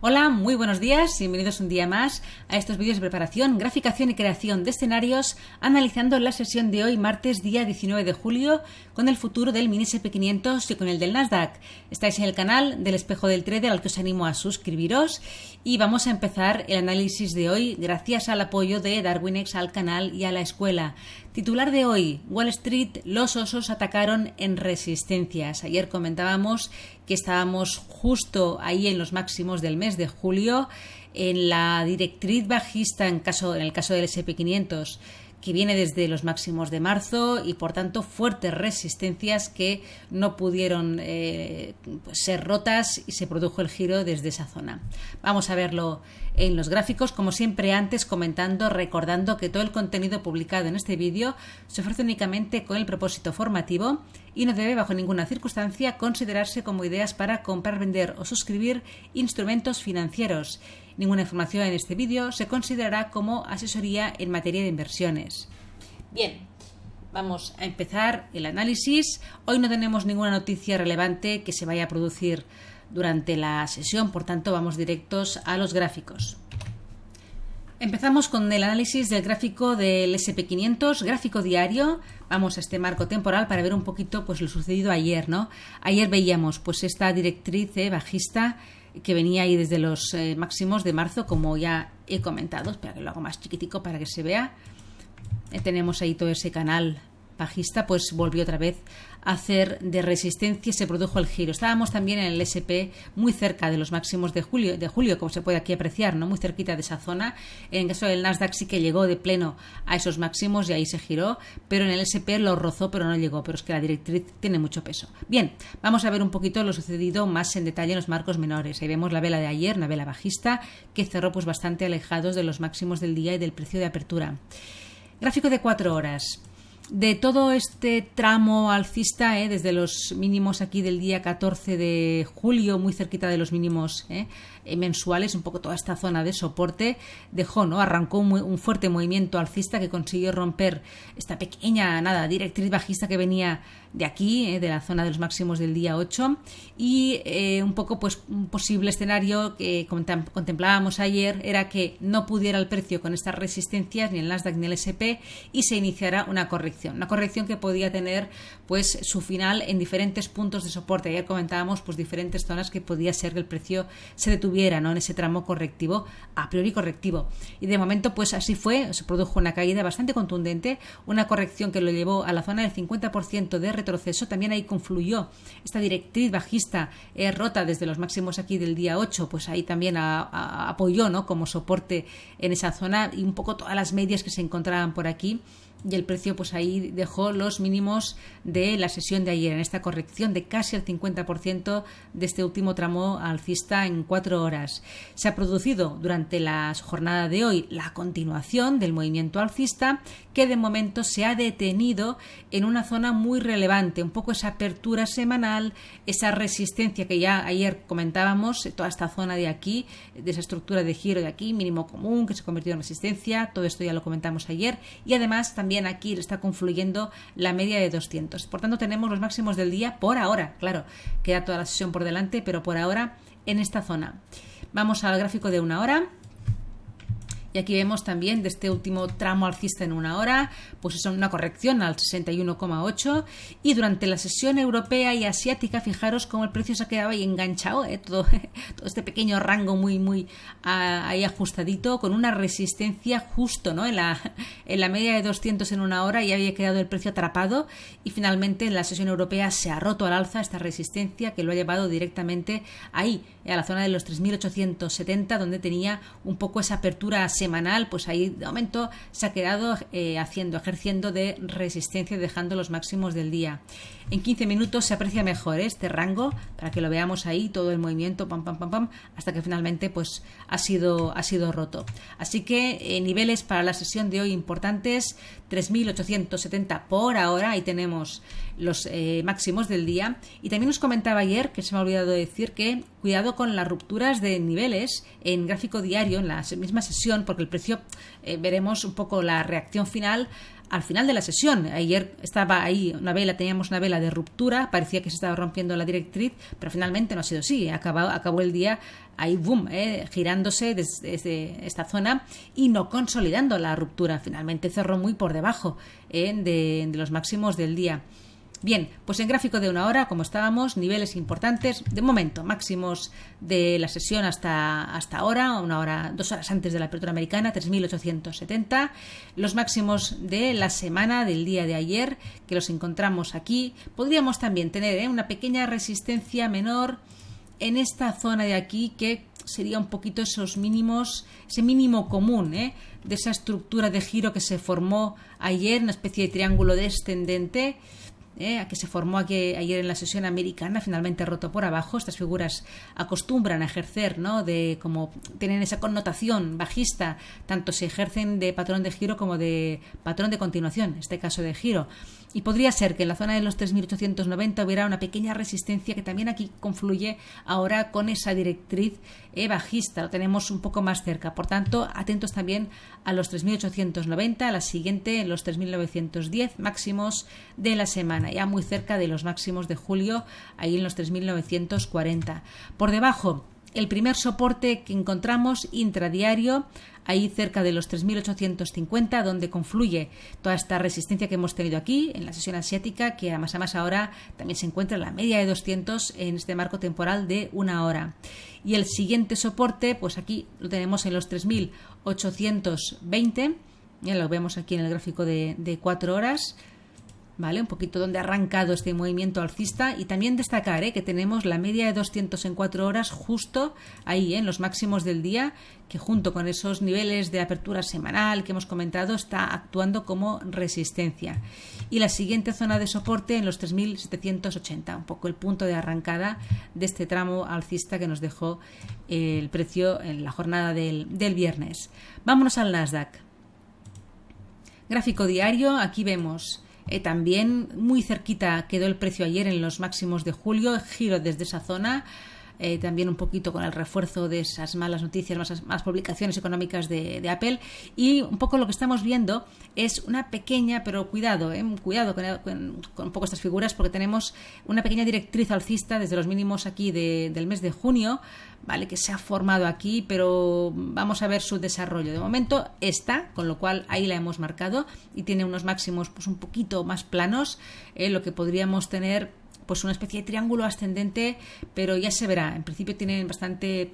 Hola, muy buenos días, bienvenidos un día más a estos vídeos de preparación, graficación y creación de escenarios, analizando la sesión de hoy, martes día 19 de julio, con el futuro del mini SP500 y con el del Nasdaq. Estáis en el canal del Espejo del Trader, al que os animo a suscribiros, y vamos a empezar el análisis de hoy gracias al apoyo de Darwinex al canal y a la escuela. Titular de hoy: Wall Street, los osos atacaron en resistencias. Ayer comentábamos que estábamos justo ahí en los máximos del mes de julio, en la directriz bajista en el caso del SP500, que viene desde los máximos de marzo, y por tanto fuertes resistencias que no pudieron ser rotas, y se produjo el giro desde esa zona. Vamos a verlo en los gráficos, como siempre, antes recordando que todo el contenido publicado en este vídeo se ofrece únicamente con el propósito formativo y no debe bajo ninguna circunstancia considerarse como ideas para comprar, vender o suscribir instrumentos financieros. Ninguna información en este vídeo se considerará como asesoría en materia de inversiones. Bien, vamos a empezar el análisis. Hoy no tenemos ninguna noticia relevante que se vaya a producir durante la sesión, por tanto vamos directos a los gráficos. Empezamos con el análisis del gráfico del SP500, gráfico diario. Vamos a este marco temporal para ver un poquito pues lo sucedido ayer, ¿no? Ayer veíamos pues esta directriz bajista que venía ahí desde los máximos de marzo, como ya he comentado. Espera que lo hago más chiquitico para que se vea. Tenemos ahí todo ese canal bajista, pues volvió otra vez a hacer de resistencia y se produjo el giro. Estábamos también en el SP muy cerca de los máximos de julio, como se puede aquí apreciar, ¿no? Muy cerquita de esa zona. En el caso del Nasdaq sí que llegó de pleno a esos máximos y ahí se giró, pero en el SP lo rozó, pero no llegó. Pero es que la directriz tiene mucho peso. Bien, vamos a ver un poquito lo sucedido más en detalle en los marcos menores. Ahí vemos la vela de ayer, una vela bajista que cerró pues bastante alejados de los máximos del día y del precio de apertura. Gráfico de 4 horas. De todo este tramo alcista, desde los mínimos aquí del día 14 de julio, muy cerquita de los mínimos mensuales, un poco toda esta zona de soporte, arrancó un fuerte movimiento alcista que consiguió romper esta pequeña directriz bajista que venía de aquí, de la zona de los máximos del día 8, y un poco pues un posible escenario que contemplábamos ayer era que no pudiera el precio con estas resistencias, ni el Nasdaq ni el SP, y se iniciara una corrección que podía tener pues su final en diferentes puntos de soporte. Ayer comentábamos pues diferentes zonas que podía ser que el precio se detuviera, ¿no?, en ese tramo correctivo, a priori correctivo, y de momento pues así fue. Se produjo una caída bastante contundente, una corrección que lo llevó a la zona del 50% de retroceso. También ahí confluyó esta directriz bajista rota desde los máximos aquí del día 8, pues ahí también apoyó, ¿no?, como soporte en esa zona, y un poco todas las medias que se encontraban por aquí, y el precio pues ahí dejó los mínimos de la sesión de ayer, en esta corrección de casi el 50% de este último tramo alcista en 4 horas. Se ha producido durante la jornada de hoy la continuación del movimiento alcista, que de momento se ha detenido en una zona muy relevante, un poco esa apertura semanal, esa resistencia que ya ayer comentábamos, toda esta zona de aquí, de esa estructura de giro de aquí, mínimo común que se convirtió en resistencia. Todo esto ya lo comentamos ayer, y además también aquí está confluyendo la media de 200. Por tanto, tenemos los máximos del día por ahora. Claro, queda toda la sesión por delante, pero por ahora en esta zona. Vamos al gráfico de 1 hora. Y aquí vemos también de este último tramo alcista en 1 hora, pues es una corrección al 61,8, y durante la sesión europea y asiática, fijaros cómo el precio se ha quedado ahí enganchado, todo este pequeño rango muy ahí ajustadito, con una resistencia justo, ¿no?, en la media de 200 en 1 hora, y había quedado el precio atrapado, y finalmente en la sesión europea se ha roto al alza esta resistencia, que lo ha llevado directamente ahí, a la zona de los 3.870, donde tenía un poco esa apertura semanal. Pues ahí de momento se ha quedado ejerciendo de resistencia, dejando los máximos del día. En 15 minutos se aprecia mejor este rango, para que lo veamos ahí, todo el movimiento, hasta que finalmente pues ha sido roto. Así que niveles para la sesión de hoy importantes, 3.870 por ahora, ahí tenemos los máximos del día. Y también os comentaba ayer, que se me ha olvidado decir, que cuidado con las rupturas de niveles en gráfico diario, en la misma sesión, porque el precio, veremos un poco la reacción final al final de la sesión. Ayer estaba ahí teníamos una vela de ruptura, parecía que se estaba rompiendo la directriz, pero finalmente no ha sido así. Acabó el día ahí, boom, girándose desde esta zona y no consolidando la ruptura. Finalmente cerró muy por debajo de los máximos del día. Bien, pues en gráfico de 1 hora, como estábamos, niveles importantes, de momento, máximos de la sesión hasta ahora, 2 horas antes de la apertura americana, 3.870, los máximos de la semana del día de ayer, que los encontramos aquí. Podríamos también tener una pequeña resistencia menor en esta zona de aquí, que sería un poquito esos mínimos, ese mínimo común, de esa estructura de giro que se formó ayer, una especie de triángulo descendente, que se formó ayer en la sesión americana, finalmente roto por abajo. Estas figuras acostumbran a ejercer, como tienen esa connotación bajista, tanto se ejercen de patrón de giro como de patrón de continuación, en este caso de giro. Y podría ser que en la zona de los 3.890 hubiera una pequeña resistencia que también aquí confluye ahora con esa directriz bajista. Lo tenemos un poco más cerca. Por tanto, atentos también a los 3.890, a la siguiente en los 3.910 máximos de la semana, ya muy cerca de los máximos de julio, ahí en los 3.940. Por debajo, el primer soporte que encontramos intradiario, ahí cerca de los 3.850, donde confluye toda esta resistencia que hemos tenido aquí en la sesión asiática, que a más ahora también se encuentra en la media de 200 en este marco temporal de 1 hora. Y el siguiente soporte, pues aquí lo tenemos en los 3.820, ya lo vemos aquí en el gráfico de 4 horas, ¿vale? Un poquito donde ha arrancado este movimiento alcista. Y también destacar que tenemos la media de 200 en 4 horas justo ahí, en los máximos del día, que junto con esos niveles de apertura semanal que hemos comentado está actuando como resistencia. Y la siguiente zona de soporte en los 3.780, un poco el punto de arrancada de este tramo alcista que nos dejó el precio en la jornada del viernes. Vámonos al Nasdaq. Gráfico diario, aquí vemos también muy cerquita quedó el precio ayer en los máximos de julio, giro desde esa zona, también un poquito con el refuerzo de esas malas noticias, más publicaciones económicas de Apple, y un poco lo que estamos viendo es una pequeña, pero cuidado con un poco estas figuras, porque tenemos una pequeña directriz alcista desde los mínimos aquí del mes de junio, ¿vale? Que se ha formado aquí, pero vamos a ver su desarrollo. De momento está, con lo cual ahí la hemos marcado y tiene unos máximos pues un poquito más planos, lo que podríamos tener pues una especie de triángulo ascendente, pero ya se verá. En principio tienen bastante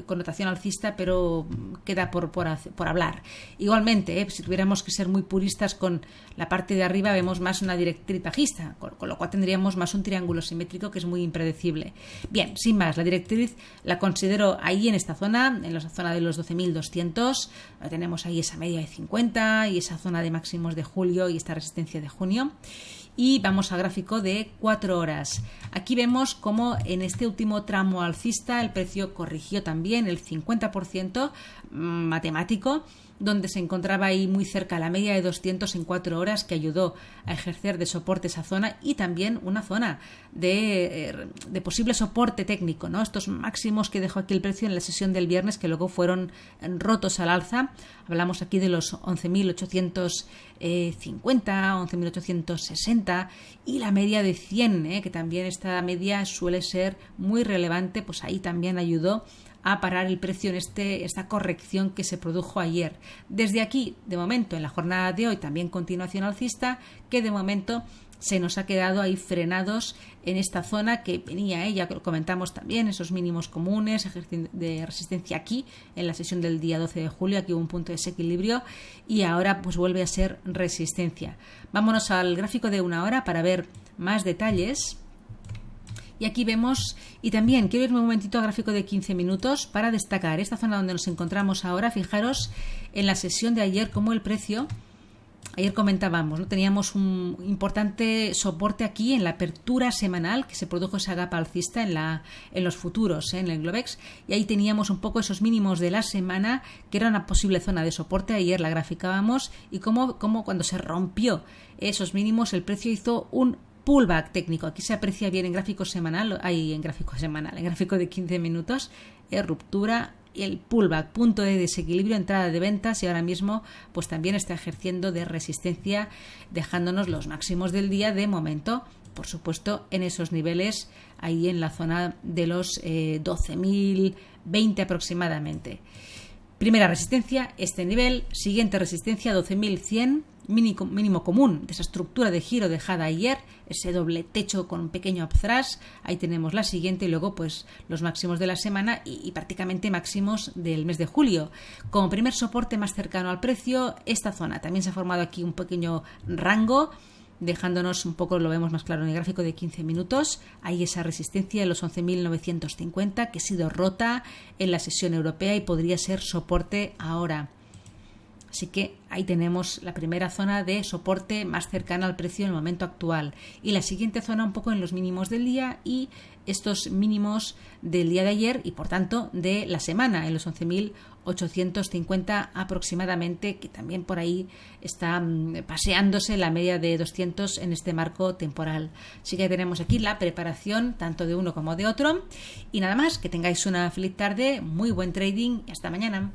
connotación alcista, pero queda por hablar. Igualmente, si tuviéramos que ser muy puristas con la parte de arriba, vemos más una directriz bajista, con lo cual tendríamos más un triángulo simétrico que es muy impredecible. Bien, sin más, la directriz la considero ahí en esta zona, en la zona de los 12.200. Tenemos ahí esa media de 50 y esa zona de máximos de julio y esta resistencia de junio. Y vamos al gráfico de 4 horas. Aquí vemos cómo en este último tramo alcista el precio corrigió también el 50% matemático, donde se encontraba ahí muy cerca la media de 200 en 4 horas, que ayudó a ejercer de soporte esa zona, y también una zona de posible soporte técnico, ¿no? Estos máximos que dejó aquí el precio en la sesión del viernes, que luego fueron rotos al alza. Hablamos aquí de los 11.850, 11.860 y la media de 100, que también esta media suele ser muy relevante, pues ahí también ayudó a parar el precio en esta corrección que se produjo ayer. Desde aquí, de momento, en la jornada de hoy, también continuación alcista, que de momento se nos ha quedado ahí frenados en esta zona que venía, ya que lo comentamos también, esos mínimos comunes de resistencia aquí en la sesión del día 12 de julio, aquí hubo un punto de desequilibrio y ahora pues vuelve a ser resistencia. Vámonos al gráfico de 1 hora para ver más detalles. Y aquí vemos, y también quiero irme un momentito al gráfico de 15 minutos para destacar esta zona donde nos encontramos ahora. Fijaros en la sesión de ayer cómo el precio, ayer comentábamos, ¿no? Teníamos un importante soporte aquí en la apertura semanal, que se produjo esa gap alcista en los futuros, en el Globex, y ahí teníamos un poco esos mínimos de la semana, que era una posible zona de soporte. Ayer la graficábamos y cómo cuando se rompió esos mínimos el precio hizo un pullback técnico. Aquí se aprecia bien en gráfico semanal, en gráfico de 15 minutos, ruptura el pullback, punto de desequilibrio, entrada de ventas, y ahora mismo pues también está ejerciendo de resistencia, dejándonos los máximos del día de momento, por supuesto, en esos niveles, ahí en la zona de los 12.020 aproximadamente. Primera resistencia, este nivel. Siguiente resistencia, 12.100, mínimo común de esa estructura de giro dejada ayer, ese doble techo con un pequeño upthrust. Ahí tenemos la siguiente y luego pues los máximos de la semana y prácticamente máximos del mes de julio. Como primer soporte más cercano al precio, esta zona. También se ha formado aquí un pequeño rango, dejándonos un poco, lo vemos más claro en el gráfico de 15 minutos, hay esa resistencia de los 11.950 que ha sido rota en la sesión europea y podría ser soporte ahora. Así que ahí tenemos la primera zona de soporte más cercana al precio en el momento actual. Y la siguiente zona un poco en los mínimos del día y estos mínimos del día de ayer y por tanto de la semana en los 11.850 aproximadamente, que también por ahí está paseándose la media de 200 en este marco temporal. Así que tenemos aquí la preparación tanto de uno como de otro. Y nada más, que tengáis una feliz tarde, muy buen trading y hasta mañana.